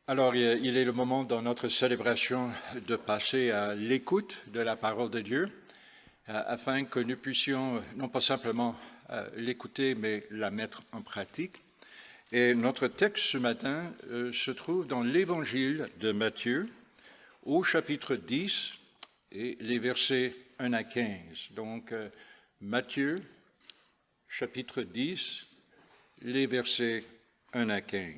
Alors, il est le moment dans notre célébration de passer à l'écoute de la parole de Dieu, afin que nous puissions non pas simplement l'écouter, mais la mettre en pratique. Et notre texte ce matin se trouve dans l'Évangile de Matthieu, au chapitre 10, et les versets 1 à 15. Donc, Matthieu, chapitre 10, les versets 1 à 15.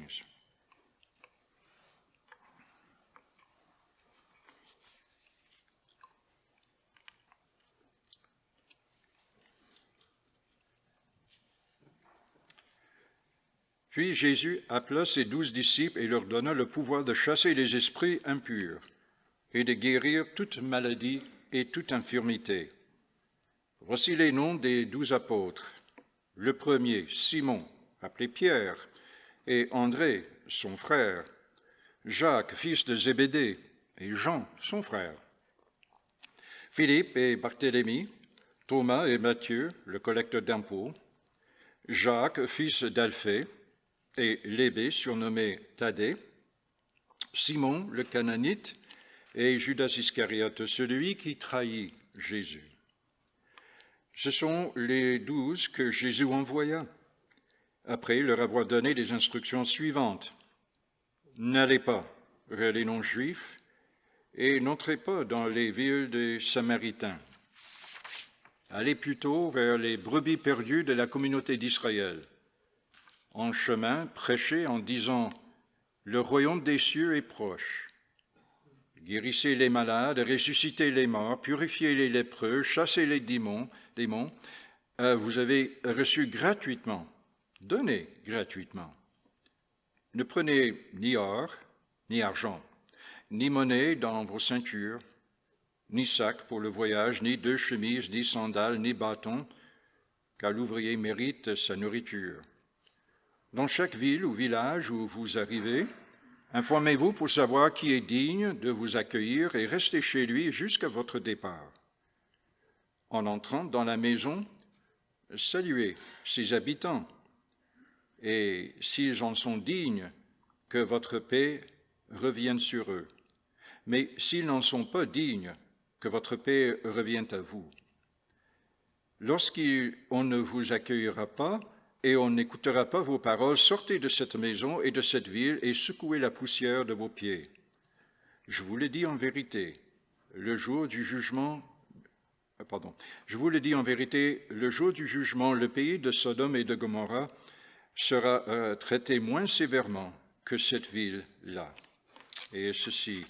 Puis Jésus appela ses 12 disciples et leur donna le pouvoir de chasser les esprits impurs et de guérir toute maladie et toute infirmité. Voici les noms des 12 apôtres. Le premier, Simon, appelé Pierre, et André, son frère, Jacques, fils de Zébédée, et Jean, son frère, Philippe et Barthélemy, Thomas et Matthieu, le collecteur d'impôts, Jacques, fils d'Alphée, et Lébé, surnommé Thaddée, Simon le Cananite, et Judas Iscariote, celui qui trahit Jésus. Ce sont les 12 que Jésus envoya, après leur avoir donné les instructions suivantes. N'allez pas vers les non-juifs et n'entrez pas dans les villes des Samaritains. Allez plutôt vers les brebis perdues de la communauté d'Israël. En chemin, prêchez en disant « Le royaume des cieux est proche ». Guérissez les malades, ressuscitez les morts, purifiez les lépreux, chassez les démons. Vous avez reçu gratuitement, donnez gratuitement. Ne prenez ni or, ni argent, ni monnaie dans vos ceintures, ni sac pour le voyage, ni deux chemises, ni sandales, ni bâtons, car l'ouvrier mérite sa nourriture. Dans chaque ville ou village où vous arrivez, informez-vous pour savoir qui est digne de vous accueillir et restez chez lui jusqu'à votre départ. En entrant dans la maison, saluez ses habitants et, s'ils en sont dignes, que votre paix revienne sur eux. Mais s'ils n'en sont pas dignes, que votre paix revienne à vous. Lorsqu'on ne vous accueillera pas, et on n'écoutera pas vos paroles, sortez de cette maison et de cette ville et secouez la poussière de vos pieds. Je vous le dis en vérité, le jour du jugement, le pays de Sodome et de Gomorrha sera traité moins sévèrement que cette ville-là. Et ceci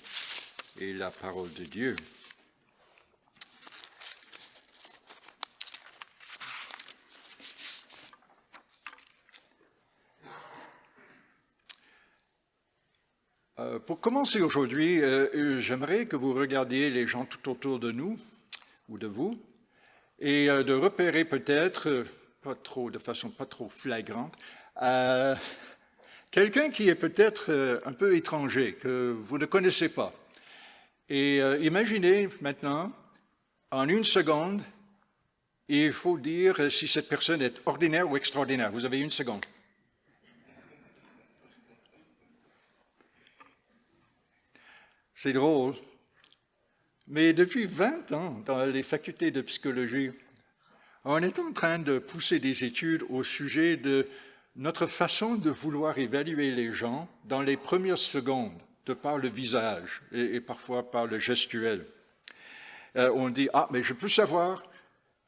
est la parole de Dieu. Pour commencer aujourd'hui, j'aimerais que vous regardiez les gens tout autour de nous ou de vous et de repérer peut-être, de façon pas trop flagrante, quelqu'un qui est peut-être un peu étranger, que vous ne connaissez pas. Et imaginez maintenant, en une seconde, il faut dire si cette personne est ordinaire ou extraordinaire. Vous avez une seconde. C'est drôle, mais depuis 20 ans, dans les facultés de psychologie, on est en train de pousser des études au sujet de notre façon de vouloir évaluer les gens dans les premières secondes, de par le visage et parfois par le gestuel. On dit, mais je peux savoir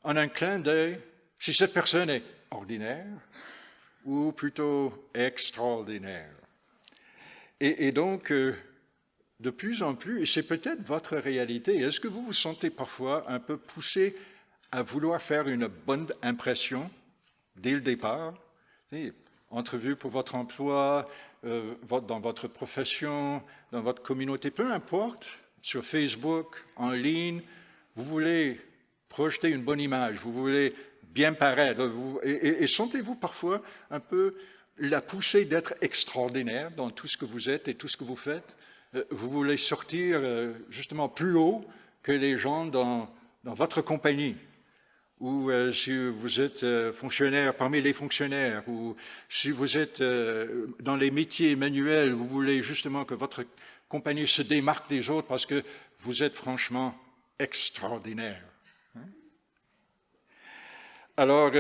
en un clin d'œil si cette personne est ordinaire ou plutôt extraordinaire. Et donc, de plus en plus, et c'est peut-être votre réalité, est-ce que vous vous sentez parfois un peu poussé à vouloir faire une bonne impression dès le départ? Entrevue pour votre emploi, dans votre profession, dans votre communauté, peu importe, sur Facebook, en ligne, vous voulez projeter une bonne image, vous voulez bien paraître, et sentez-vous parfois un peu la poussée d'être extraordinaire dans tout ce que vous êtes et tout ce que vous faites? Vous voulez sortir justement plus haut que les gens dans votre compagnie. ou si vous êtes fonctionnaire parmi les fonctionnaires, ou si vous êtes dans les métiers manuels, vous voulez justement que votre compagnie se démarque des autres parce que vous êtes franchement extraordinaire. Alors,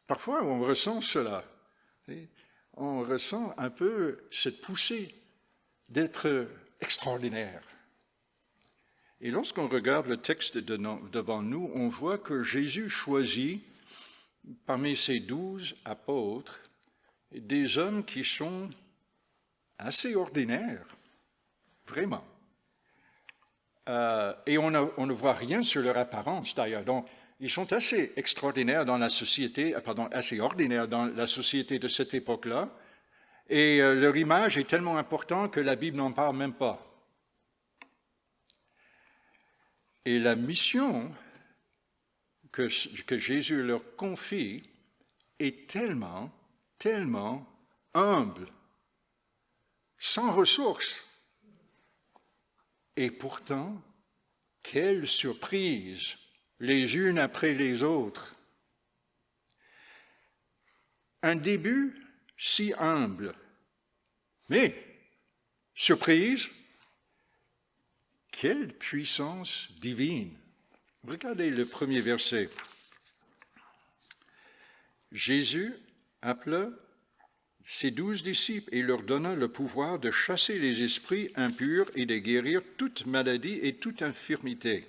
parfois, on ressent cela. On ressent un peu cette poussée d'être extraordinaire. Et lorsqu'on regarde le texte devant nous, on voit que Jésus choisit parmi ses 12 apôtres des hommes qui sont assez ordinaires, vraiment. Et on ne voit rien sur leur apparence d'ailleurs. Donc, ils sont assez extraordinaires dans la société, assez ordinaires dans la société de cette époque-là. Et leur image est tellement importante que la Bible n'en parle même pas. Et la mission que Jésus leur confie est tellement, tellement humble, sans ressources. Et pourtant, quelle surprise, les unes après les autres. Un début si humble, mais, surprise, quelle puissance divine. Regardez le premier verset. Jésus appela ses 12 disciples et leur donna le pouvoir de chasser les esprits impurs et de guérir toute maladie et toute infirmité.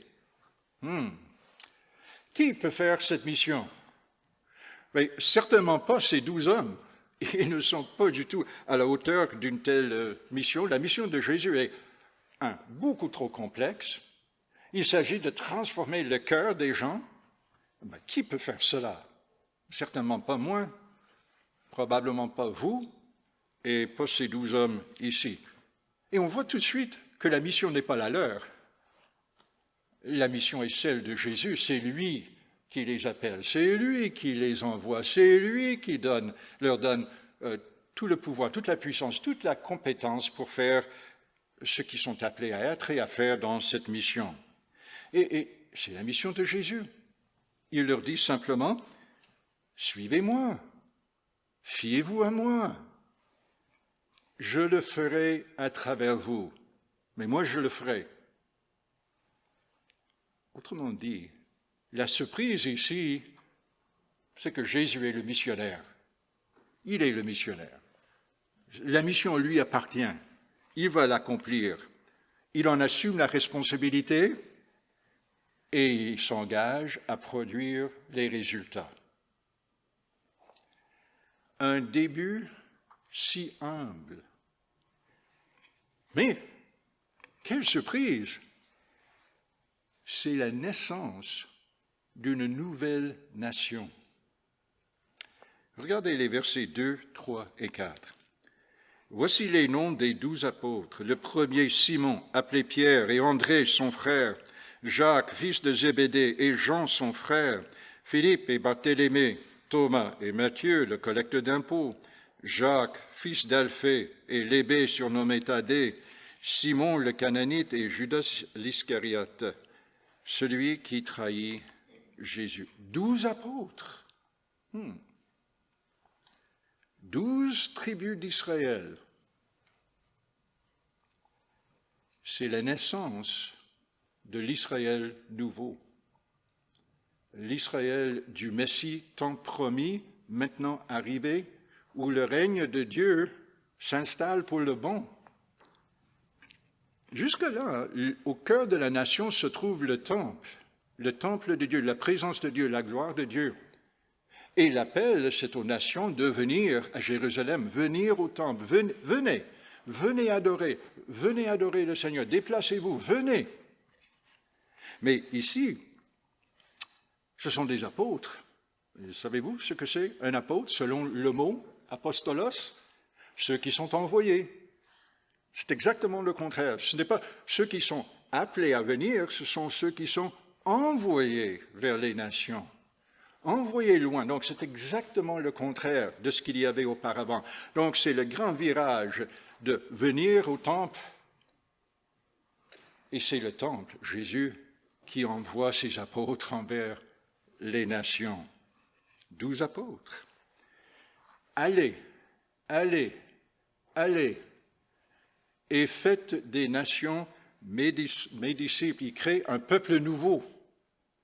Qui peut faire cette mission? Mais certainement pas ces 12 hommes. Ils ne sont pas du tout à la hauteur d'une telle mission. La mission de Jésus est, beaucoup trop complexe. Il s'agit de transformer le cœur des gens. Mais qui peut faire cela? Certainement pas moi, probablement pas vous, et pas ces 12 hommes ici. Et on voit tout de suite que la mission n'est pas la leur. La mission est celle de Jésus, c'est lui qui les appelle, c'est lui qui les envoie, c'est lui qui leur donne tout le pouvoir, toute la puissance, toute la compétence pour faire ce qu'ils sont appelés à être et à faire dans cette mission. Et c'est la mission de Jésus. Il leur dit simplement, suivez-moi, fiez-vous à moi, je le ferai à travers vous, mais moi je le ferai. Autrement dit, la surprise ici, c'est que Jésus est le missionnaire. Il est le missionnaire. La mission lui appartient. Il va l'accomplir. Il en assume la responsabilité et il s'engage à produire les résultats. Un début si humble. Mais, quelle surprise! C'est la naissance d'une nouvelle nation. Regardez les versets 2, 3 et 4. Voici les noms des 12 apôtres. Le premier, Simon, appelé Pierre, et André, son frère, Jacques, fils de Zébédée, et Jean, son frère, Philippe et Barthélemy, Thomas et Matthieu, le collecteur d'impôts, Jacques, fils d'Alphée, et Lébé, surnommé Thaddée, Simon le Cananite et Judas l'Iscariote, celui qui trahit Jésus. 12 apôtres. 12 tribus d'Israël. C'est la naissance de l'Israël nouveau. L'Israël du Messie tant promis, maintenant arrivé, où le règne de Dieu s'installe pour le bon. Jusque-là, au cœur de la nation se trouve le temple de Dieu, la présence de Dieu, la gloire de Dieu. Et l'appel, c'est aux nations de venir à Jérusalem, venir au temple, venez adorer le Seigneur, déplacez-vous, venez. Mais ici, ce sont des apôtres. Et savez-vous ce que c'est un apôtre, selon le mot apostolos? Ceux qui sont envoyés. C'est exactement le contraire. Ce n'est pas ceux qui sont appelés à venir, ce sont ceux qui sont envoyés vers les nations. Envoyés loin. Donc c'est exactement le contraire de ce qu'il y avait auparavant. Donc c'est le grand virage de venir au temple. Et c'est le temple, Jésus, qui envoie ses apôtres envers les nations. 12 apôtres. Allez, allez, allez, et faites des nations mes disciples. Il crée un peuple nouveau,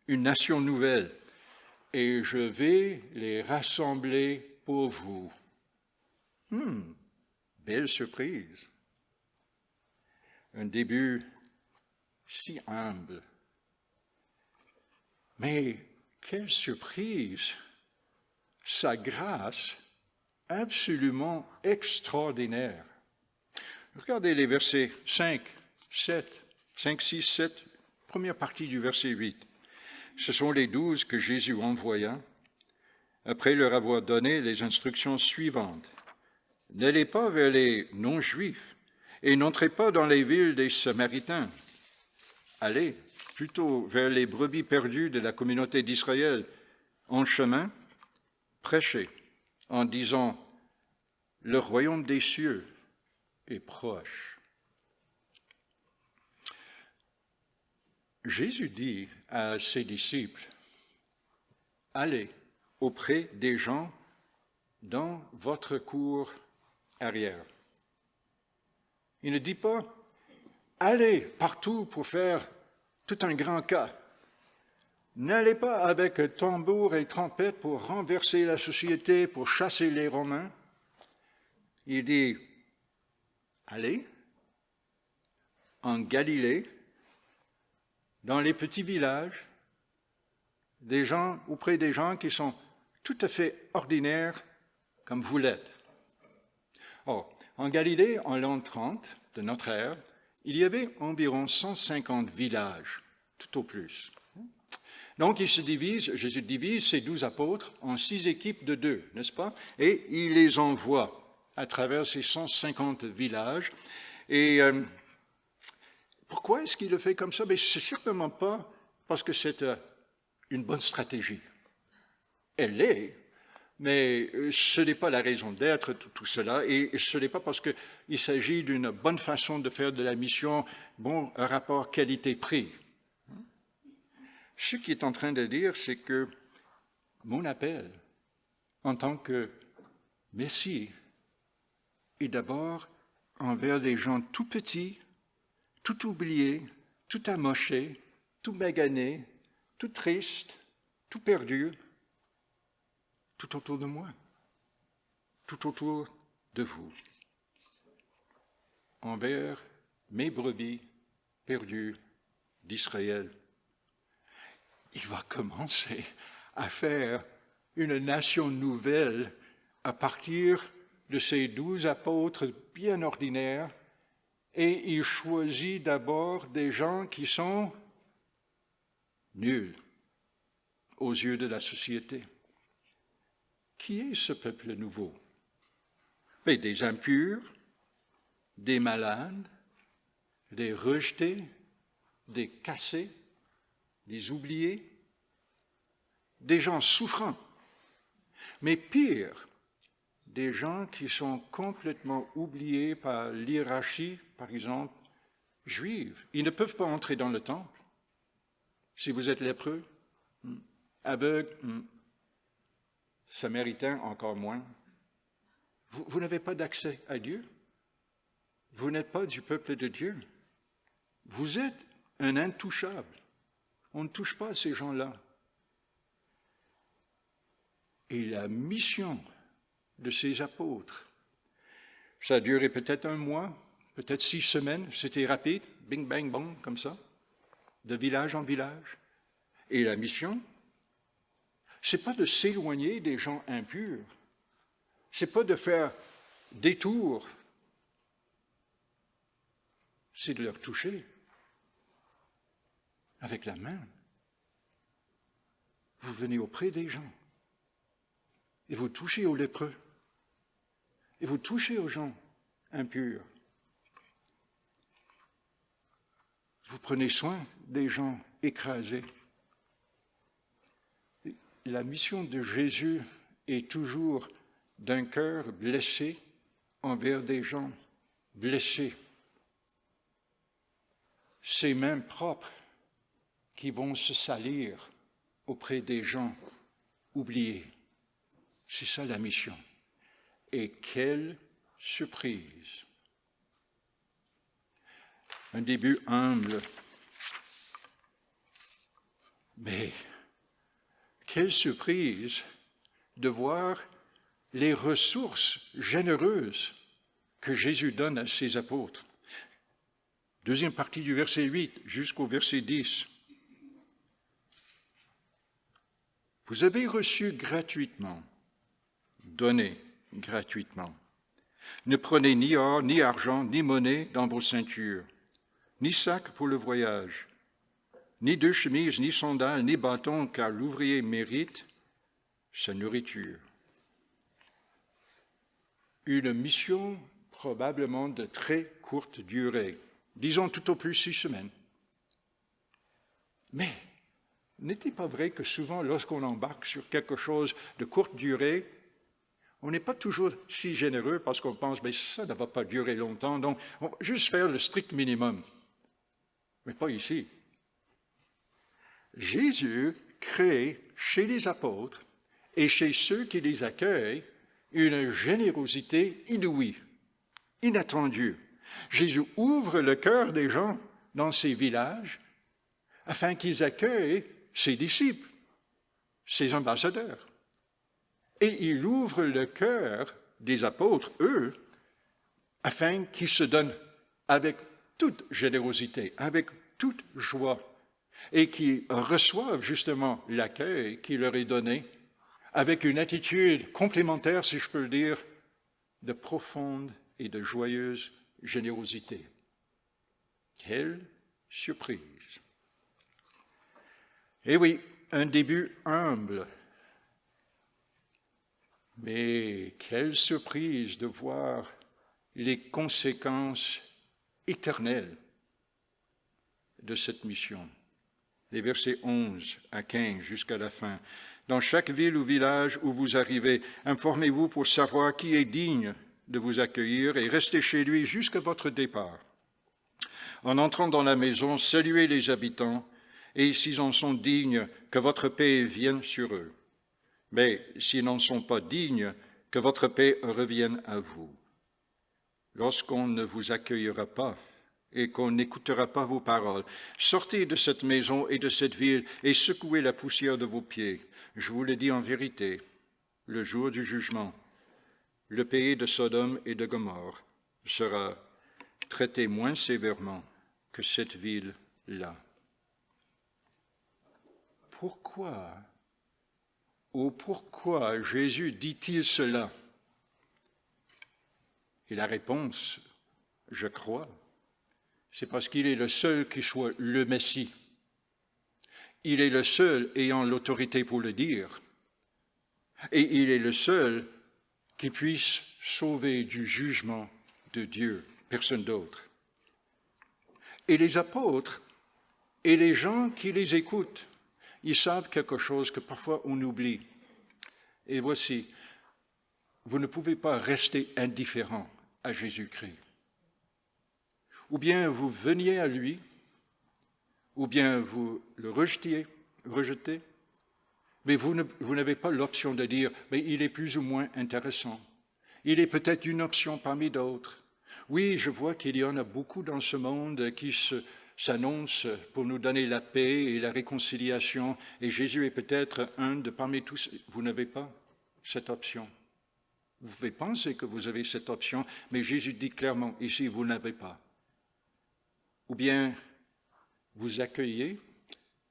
une nation nouvelle, et je vais les rassembler pour vous. Belle surprise. Un début si humble. Mais quelle surprise! Sa grâce absolument extraordinaire. Regardez les versets 5, 6, 7, première partie du verset 8. Ce sont les 12 que Jésus envoya après leur avoir donné les instructions suivantes. N'allez pas vers les non-juifs et n'entrez pas dans les villes des Samaritains. Allez plutôt vers les brebis perdues de la communauté d'Israël. En chemin, prêchez en disant « Le royaume des cieux est proche ». Jésus dit à ses disciples « Allez auprès des gens dans votre cour arrière ». Il ne dit pas « Allez partout pour faire tout un grand cas ». N'allez pas avec tambour et trompette pour renverser la société, pour chasser les Romains. Il dit, allez en Galilée, dans les petits villages, auprès des gens qui sont tout à fait ordinaires comme vous l'êtes. Or, en Galilée, en l'an 30 de notre ère, il y avait environ 150 villages, tout au plus. Donc, Jésus divise ses 12 apôtres en 6 équipes de 2, n'est-ce pas? Et il les envoie à travers ces 150 villages. Et pourquoi est-ce qu'il le fait comme ça? Mais c'est certainement pas parce que c'est une bonne stratégie. Elle l'est, mais ce n'est pas la raison d'être tout cela, et ce n'est pas parce qu'il s'agit d'une bonne façon de faire de la mission, bon rapport qualité-prix. Ce qu'il est en train de dire, c'est que mon appel en tant que Messie est d'abord envers des gens tout petits, tout oubliés, tout amochés, tout maganés, tout tristes, tout perdus, tout autour de moi, tout autour de vous, envers mes brebis perdues d'Israël. Il va commencer à faire une nation nouvelle à partir de ces 12 apôtres bien ordinaires, et il choisit d'abord des gens qui sont nuls aux yeux de la société. Qui est ce peuple nouveau? Mais des impurs, des malades, des rejetés, des cassés, des oubliés, des gens souffrants, mais pire, des gens qui sont complètement oubliés par l'hiérarchie, par exemple, juive. Ils ne peuvent pas entrer dans le temple. Si vous êtes lépreux, aveugle, samaritain encore moins, vous n'avez pas d'accès à Dieu. Vous n'êtes pas du peuple de Dieu. Vous êtes un intouchable. On ne touche pas à ces gens-là. Et la mission de ces apôtres, ça a duré peut-être un mois, peut-être 6 semaines, c'était rapide, bing, bang, bang, comme ça, de village en village. Et la mission, c'est pas de s'éloigner des gens impurs, c'est pas de faire détour, c'est de leur toucher avec la main. Vous venez auprès des gens et vous touchez aux lépreux et vous touchez aux gens impurs. Vous prenez soin des gens écrasés. La mission de Jésus est toujours d'un cœur blessé envers des gens blessés. Ses mains propres qui vont se salir auprès des gens oubliés. C'est ça la mission. Et quelle surprise! Un début humble, mais quelle surprise de voir les ressources généreuses que Jésus donne à ses apôtres. Deuxième partie du verset 8 jusqu'au verset 10. Vous avez reçu gratuitement, donnez gratuitement. Ne prenez ni or, ni argent, ni monnaie dans vos ceintures, ni sac pour le voyage, ni deux chemises, ni sandales, ni bâton, car l'ouvrier mérite sa nourriture. Une mission probablement de très courte durée, disons tout au plus 6 semaines. Mais n'est-il pas vrai que souvent, lorsqu'on embarque sur quelque chose de courte durée, on n'est pas toujours si généreux parce qu'on pense, mais ça ne va pas durer longtemps, donc on va juste faire le strict minimum. Mais pas ici. Jésus crée chez les apôtres et chez ceux qui les accueillent une générosité inouïe, inattendue. Jésus ouvre le cœur des gens dans ces villages afin qu'ils accueillent ses disciples, ses ambassadeurs. Et il ouvre le cœur des apôtres, eux, afin qu'ils se donnent avec toute générosité, avec toute joie, et qu'ils reçoivent justement l'accueil qui leur est donné avec une attitude complémentaire, si je peux le dire, de profonde et de joyeuse générosité. Quelle surprise! Eh oui, un début humble, mais quelle surprise de voir les conséquences éternelles de cette mission. Les versets 11 à 15 jusqu'à la fin. Dans chaque ville ou village où vous arrivez, informez-vous pour savoir qui est digne de vous accueillir et restez chez lui jusqu'à votre départ. En entrant dans la maison, saluez les habitants et s'ils en sont dignes, que votre paix vienne sur eux. Mais s'ils n'en sont pas dignes, que votre paix revienne à vous. Lorsqu'on ne vous accueillera pas et qu'on n'écoutera pas vos paroles, sortez de cette maison et de cette ville et secouez la poussière de vos pieds. Je vous le dis en vérité, le jour du jugement, le pays de Sodome et de Gomorrhe sera traité moins sévèrement que cette ville-là. Pourquoi Jésus dit-il cela? Et la réponse, je crois, c'est parce qu'il est le seul qui soit le Messie. Il est le seul ayant l'autorité pour le dire. Et il est le seul qui puisse sauver du jugement de Dieu, personne d'autre. Et les apôtres et les gens qui les écoutent, ils savent quelque chose que parfois on oublie. Et voici, vous ne pouvez pas rester indifférent à Jésus-Christ. Ou bien vous veniez à lui, ou bien vous le rejetez, mais vous n'avez pas l'option de dire, mais il est plus ou moins intéressant. Il est peut-être une option parmi d'autres. Oui, je vois qu'il y en a beaucoup dans ce monde qui s'annoncent pour nous donner la paix et la réconciliation, et Jésus est peut-être un de parmi tous. Vous n'avez pas cette option. Vous pouvez penser que vous avez cette option, mais Jésus dit clairement, ici, vous n'avez pas. Ou bien vous accueillez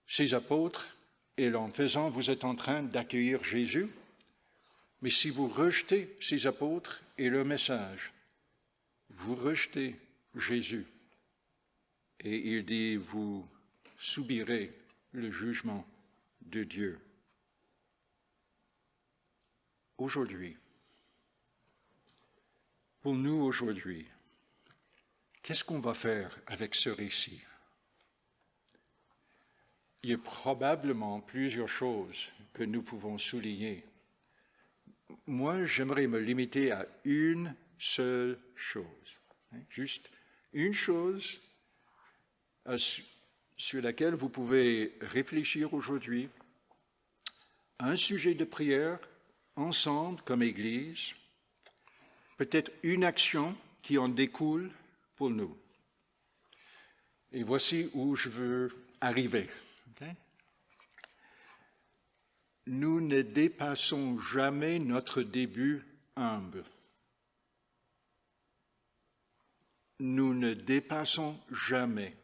ces apôtres et en faisant, vous êtes en train d'accueillir Jésus. Mais si vous rejetez ces apôtres et leur message, vous rejetez Jésus. Et il dit, vous subirez le jugement de Dieu. Aujourd'hui, pour nous aujourd'hui, qu'est-ce qu'on va faire avec ce récit? Il y a probablement plusieurs choses que nous pouvons souligner. Moi, j'aimerais me limiter à une seule chose, juste une chose sur laquelle vous pouvez réfléchir aujourd'hui un sujet de prière, ensemble, comme Église, peut-être une action qui en découle pour nous. Et voici où je veux arriver. Okay? Nous ne dépassons jamais notre début humble. Nous ne dépassons jamais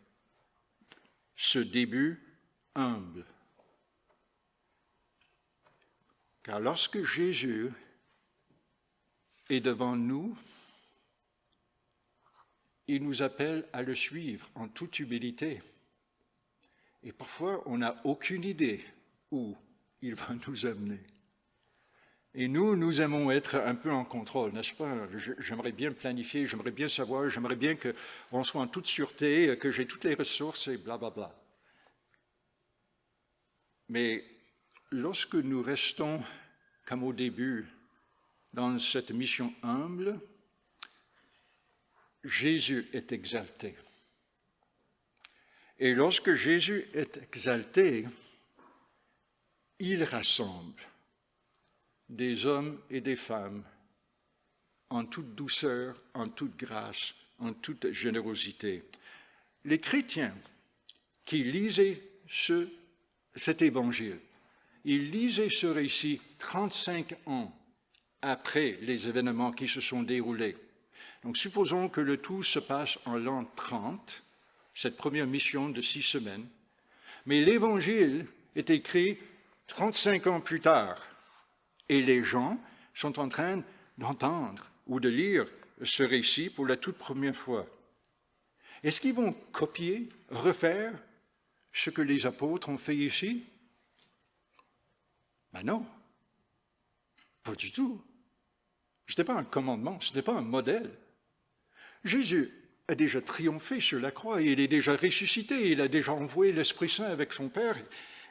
ce début humble. Car lorsque Jésus est devant nous, il nous appelle à le suivre en toute humilité. Et parfois, on n'a aucune idée où il va nous amener. Et nous aimons être un peu en contrôle, n'est-ce pas? J'aimerais bien planifier, j'aimerais bien savoir, j'aimerais bien qu'on soit en toute sûreté, que j'ai toutes les ressources et blablabla. Mais lorsque nous restons, comme au début, dans cette mission humble, Jésus est exalté. Et lorsque Jésus est exalté, il rassemble des hommes et des femmes en toute douceur, en toute grâce, en toute générosité. Les chrétiens qui lisaient cet évangile, ils lisaient ce récit 35 ans après les événements qui se sont déroulés. Donc supposons que le tout se passe en l'an 30, cette première mission de 6 semaines, mais l'évangile est écrit 35 ans plus tard, et les gens sont en train d'entendre ou de lire ce récit pour la toute première fois. Est-ce qu'ils vont copier, refaire ce que les apôtres ont fait ici? Ben non, pas du tout. Ce n'était pas un commandement, ce n'était pas un modèle. Jésus a déjà triomphé sur la croix, il est déjà ressuscité, il a déjà envoyé l'Esprit Saint avec son Père.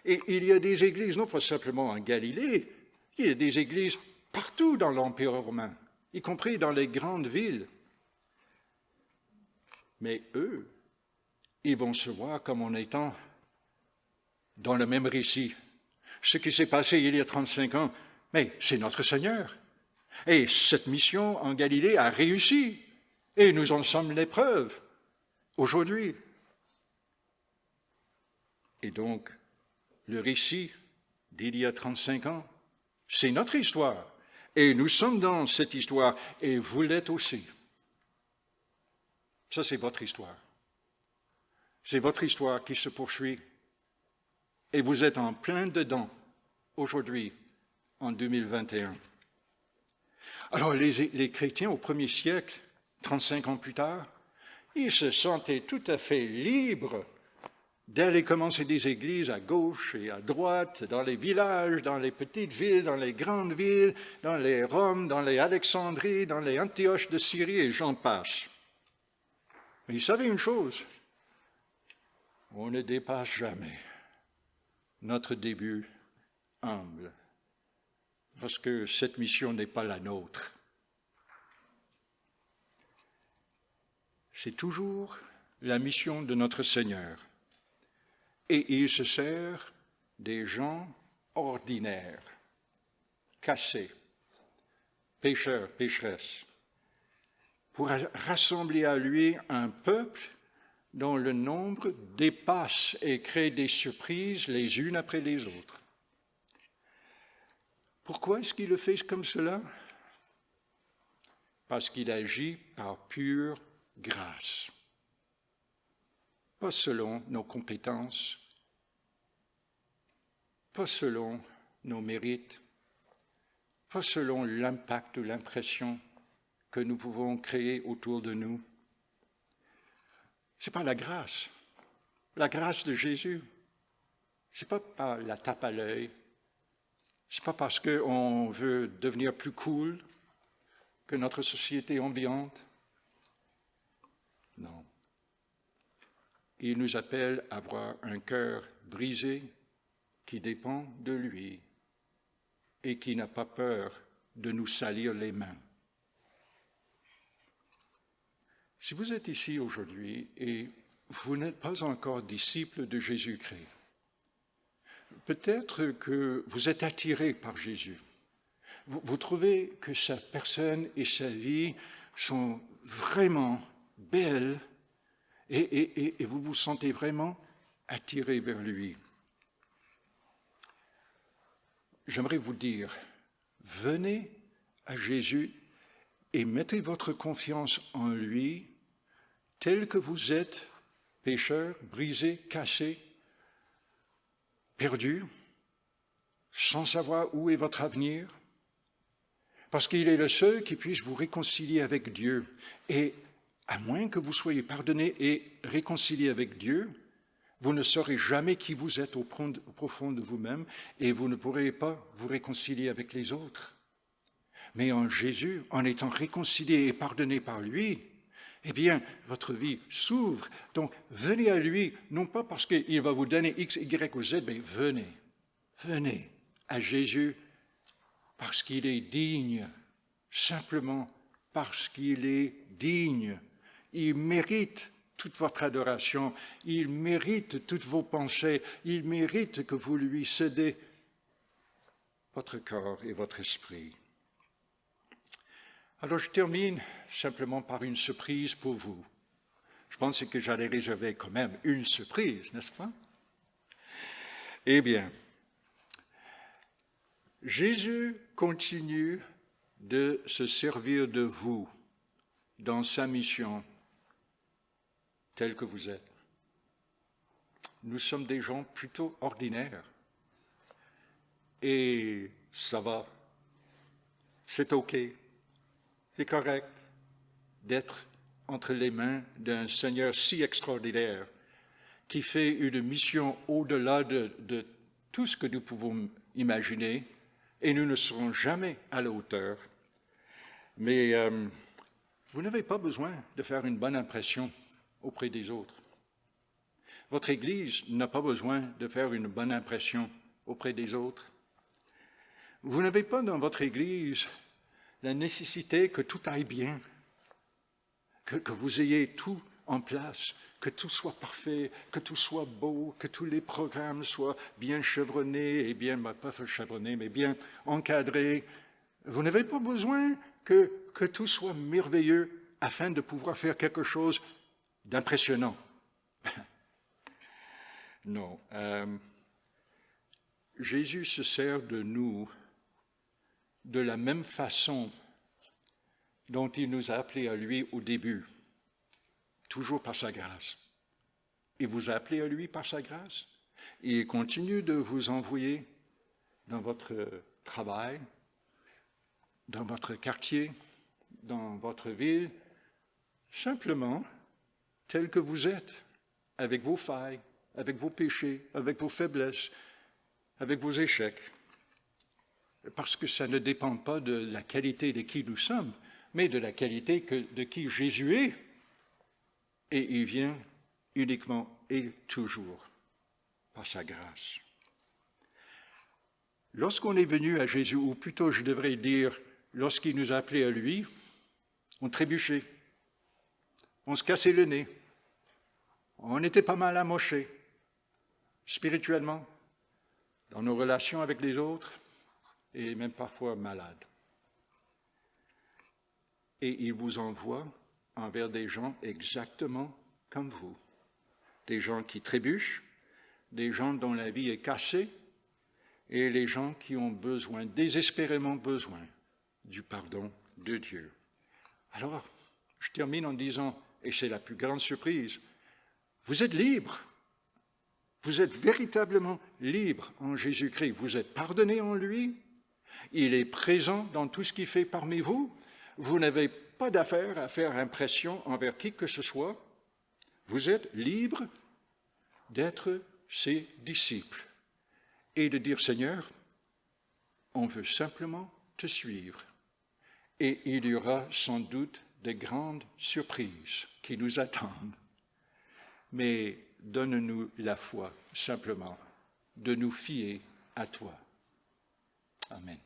Et il y a des églises, non pas simplement en Galilée, il y a des églises partout dans l'Empire romain, y compris dans les grandes villes. Mais eux, ils vont se voir comme en étant dans le même récit. Ce qui s'est passé il y a 35 ans, mais c'est notre Seigneur. Et cette mission en Galilée a réussi. Et nous en sommes l'épreuve aujourd'hui. Et donc, le récit d'il y a 35 ans, c'est notre histoire. Et nous sommes dans cette histoire. Et vous l'êtes aussi. Ça, c'est votre histoire. C'est votre histoire qui se poursuit. Et vous êtes en plein dedans aujourd'hui, en 2021. Alors, les chrétiens au 1er siècle, 35 ans plus tard, ils se sentaient tout à fait libres d'aller commencer des églises à gauche et à droite, dans les villages, dans les petites villes, dans les grandes villes, dans les Roms, dans les Alexandries, dans les Antioches de Syrie, et j'en passe. Mais ils savaient une chose, on ne dépasse jamais notre début humble, parce que cette mission n'est pas la nôtre. C'est toujours la mission de notre Seigneur. Et il se sert des gens ordinaires, cassés, pécheurs, pécheresses, pour rassembler à lui un peuple dont le nombre dépasse et crée des surprises les unes après les autres. Pourquoi est-ce qu'il le fait comme cela? Parce qu'il agit par pure grâce, pas selon nos compétences, pas selon nos mérites, pas selon l'impact ou l'impression que nous pouvons créer autour de nous. Ce n'est pas la grâce de Jésus. Ce n'est pas la tape à l'œil. Ce n'est pas parce qu'on veut devenir plus cool que notre société ambiante. Non. Il nous appelle à avoir un cœur brisé qui dépend de lui et qui n'a pas peur de nous salir les mains. Si vous êtes ici aujourd'hui et vous n'êtes pas encore disciple de Jésus-Christ, peut-être que vous êtes attiré par Jésus. Vous trouvez que sa personne et sa vie sont vraiment belles et vous vous sentez vraiment attiré vers lui. J'aimerais vous dire, venez à Jésus et mettez votre confiance en lui tel que vous êtes, pécheur, brisé, cassé, perdu, sans savoir où est votre avenir, parce qu'il est le seul qui puisse vous réconcilier avec Dieu. Et à moins que vous soyez pardonné et réconcilié avec Dieu, vous ne saurez jamais qui vous êtes au profond de vous-même et vous ne pourrez pas vous réconcilier avec les autres. Mais en Jésus, en étant réconcilié et pardonné par lui, eh bien, votre vie s'ouvre. Donc, venez à lui, non pas parce qu'il va vous donner X, Y ou Z, mais venez à Jésus parce qu'il est digne, simplement parce qu'il est digne. Il mérite toute votre adoration, il mérite toutes vos pensées, il mérite que vous lui cédez votre corps et votre esprit. Alors je termine simplement par une surprise pour vous. Je pensais que j'allais réserver quand même une surprise, n'est-ce pas? Eh bien, Jésus continue de se servir de vous dans sa mission telle que vous êtes. Nous sommes des gens plutôt ordinaires. Et ça va. C'est OK. C'est correct d'être entre les mains d'un Seigneur si extraordinaire qui fait une mission au-delà de tout ce que nous pouvons imaginer et nous ne serons jamais à la hauteur. Mais vous n'avez pas besoin de faire une bonne impression auprès des autres. Votre Église n'a pas besoin de faire une bonne impression auprès des autres. Vous n'avez pas dans votre Église la nécessité que tout aille bien, que vous ayez tout en place, que tout soit parfait, que tout soit beau, que tous les programmes soient bien chevronnés et bien, pas chevronnés, mais bien encadrés. Vous n'avez pas besoin que tout soit merveilleux afin de pouvoir faire quelque chose d'impressionnant. Non. Jésus se sert de nous de la même façon dont il nous a appelés à lui au début, toujours par sa grâce. Il vous a appelé à lui par sa grâce. Et il continue de vous envoyer dans votre travail, dans votre quartier, dans votre ville, simplement tel que vous êtes, avec vos failles, avec vos péchés, avec vos faiblesses, avec vos échecs. Parce que ça ne dépend pas de la qualité de qui nous sommes, mais de la qualité de qui Jésus est. Et il vient uniquement et toujours par sa grâce. Lorsqu'on est venu à Jésus, ou plutôt je devrais dire, lorsqu'il nous a appelés à lui, on trébuchait, on se cassait le nez, on était pas mal amochés, spirituellement, dans nos relations avec les autres, et même parfois malades. Et il vous envoie envers des gens exactement comme vous, des gens qui trébuchent, des gens dont la vie est cassée, et les gens qui ont besoin, désespérément besoin, du pardon de Dieu. Alors, je termine en disant, et c'est la plus grande surprise, vous êtes libres. Vous êtes véritablement libre en Jésus-Christ. Vous êtes pardonné en lui. Il est présent dans tout ce qu'il fait parmi vous. Vous n'avez pas d'affaire à faire impression envers qui que ce soit. Vous êtes libre d'être ses disciples et de dire, Seigneur, on veut simplement te suivre. Et il y aura sans doute de grandes surprises qui nous attendent. Mais donne-nous la foi, simplement, de nous fier à toi. Amen.